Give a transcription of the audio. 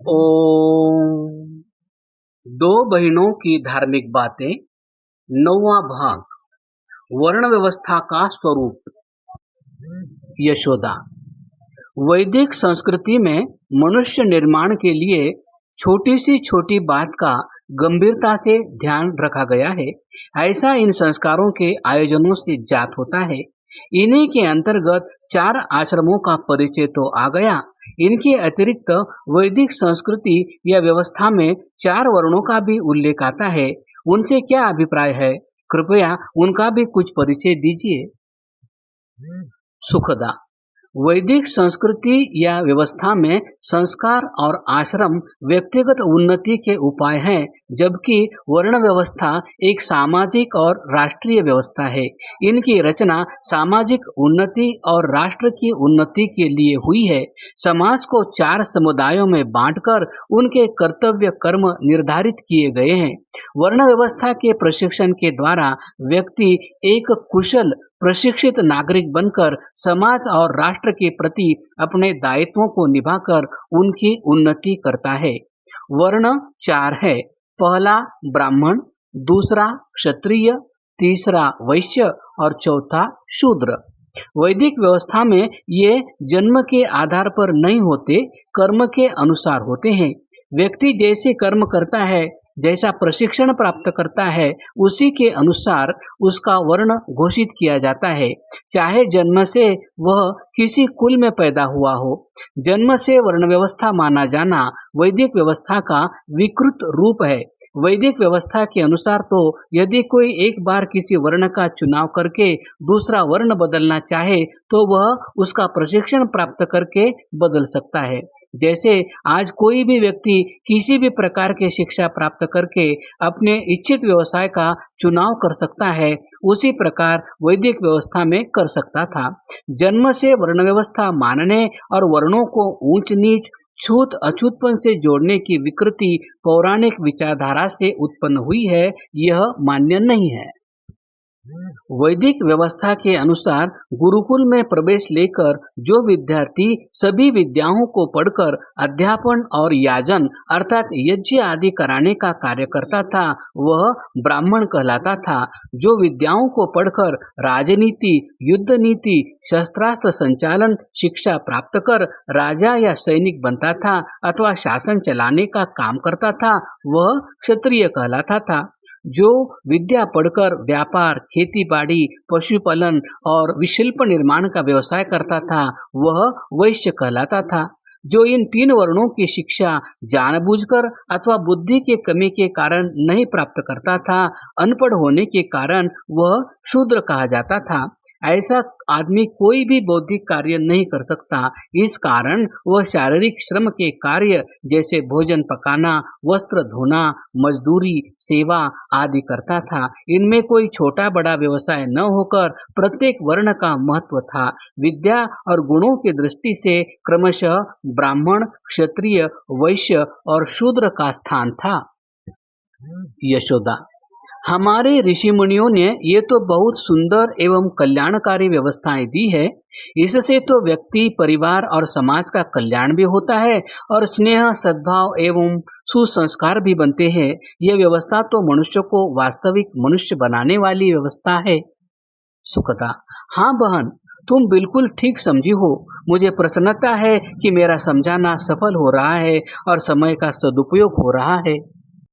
ओम। दो बहनों की धार्मिक बातें, 9वां भाग। वर्ण व्यवस्था का स्वरूप। यशोदा। वैदिक संस्कृति में मनुष्य निर्माण के लिए छोटी सी छोटी बात का गंभीरता से ध्यान रखा गया है। ऐसा इन संस्कारों के आयोजनों से जात होता है। इन्हीं के अंतर्गत 4 आश्रमों का परिचय तो आ गया। इनके अतिरिक्त वैदिक संस्कृति या व्यवस्था में 4 वर्णों का भी उल्लेख आता है। उनसे क्या अभिप्राय है? कृपया उनका भी कुछ परिचय दीजिए। सुखदा। वैदिक संस्कृति या व्यवस्था में संस्कार और आश्रम व्यक्तिगत उन्नति के उपाय हैं, जबकि वर्ण व्यवस्था एक सामाजिक और राष्ट्रीय व्यवस्था है। इनकी रचना सामाजिक उन्नति और राष्ट्र की उन्नति के लिए हुई है। समाज को 4 समुदायों में बांटकर उनके कर्तव्य कर्म निर्धारित किए गए हैं। वर्ण व्यवस्था के प्रशिक्षण के द्वारा व्यक्ति एक कुशल प्रशिक्षित नागरिक बनकर समाज और राष्ट्र के प्रति अपने दायित्वों को निभाकर उनकी उन्नति करता है। वर्ण 4 है। पहला ब्राह्मण, दूसरा क्षत्रिय, तीसरा वैश्य और चौथा शूद्र। वैदिक व्यवस्था में ये जन्म के आधार पर नहीं होते, कर्म के अनुसार होते हैं। व्यक्ति जैसे कर्म करता है, जैसा प्रशिक्षण प्राप्त करता है, उसी के अनुसार उसका वर्ण घोषित किया जाता है, चाहे जन्म से वह किसी कुल में पैदा हुआ हो। जन्म से वर्ण व्यवस्था माना जाना वैदिक व्यवस्था का विकृत रूप है। वैदिक व्यवस्था के अनुसार तो यदि कोई एक बार किसी वर्ण का चुनाव करके दूसरा वर्ण बदलना चाहे तो वह उसका प्रशिक्षण प्राप्त करके बदल सकता है। जैसे आज कोई भी व्यक्ति किसी भी प्रकार की शिक्षा प्राप्त करके अपने इच्छित व्यवसाय का चुनाव कर सकता है, उसी प्रकार वैदिक व्यवस्था में कर सकता था। जन्म से वर्ण व्यवस्था मानने और वर्णों को ऊंच नीच, छूत अछूतपन से जोड़ने की विकृति पौराणिक विचारधारा से उत्पन्न हुई है, यह मान्य नहीं है। वैदिक व्यवस्था के अनुसार गुरुकुल में प्रवेश लेकर जो विद्यार्थी सभी विद्याओं को पढ़कर अध्यापन और याजन अर्थात यज्ञ आदि कराने का कार्य करता था, वह ब्राह्मण कहलाता था। जो विद्याओं को पढ़कर राजनीति, युद्ध नीति, शस्त्रास्त्र संचालन शिक्षा प्राप्त कर राजा या सैनिक बनता था अथवा शासन चलाने का काम करता था, वह क्षत्रिय कहलाता था। जो विद्या पढ़कर व्यापार, खेती बाड़ी, पशुपालन और विशिल्प निर्माण का व्यवसाय करता था, वह वैश्य कहलाता था। जो इन 3 वर्णों की शिक्षा जानबूझकर अथवा बुद्धि के कमी के कारण नहीं प्राप्त करता था, अनपढ़ होने के कारण वह शूद्र कहा जाता था। ऐसा आदमी कोई भी बौद्धिक कार्य नहीं कर सकता। इस कारण वह शारीरिक श्रम के कार्य जैसे भोजन पकाना, वस्त्र धोना, मजदूरी, सेवा आदि करता था। इनमें कोई छोटा बड़ा व्यवसाय न होकर प्रत्येक वर्ण का महत्व था। विद्या और गुणों की दृष्टि से क्रमशः ब्राह्मण, क्षत्रिय, वैश्य और शूद्र का स्थान था। यशोदा। हमारे ऋषि मुनियों ने ये तो बहुत सुंदर एवं कल्याणकारी व्यवस्थाएं दी है। इससे तो व्यक्ति, परिवार और समाज का कल्याण भी होता है और स्नेह, सद्भाव एवं सुसंस्कार भी बनते हैं। यह व्यवस्था तो मनुष्य को वास्तविक मनुष्य बनाने वाली व्यवस्था है। सुखदा। हाँ बहन, तुम बिल्कुल ठीक समझी हो। मुझे प्रसन्नता है कि मेरा समझाना सफल हो रहा है और समय का सदुपयोग हो रहा है।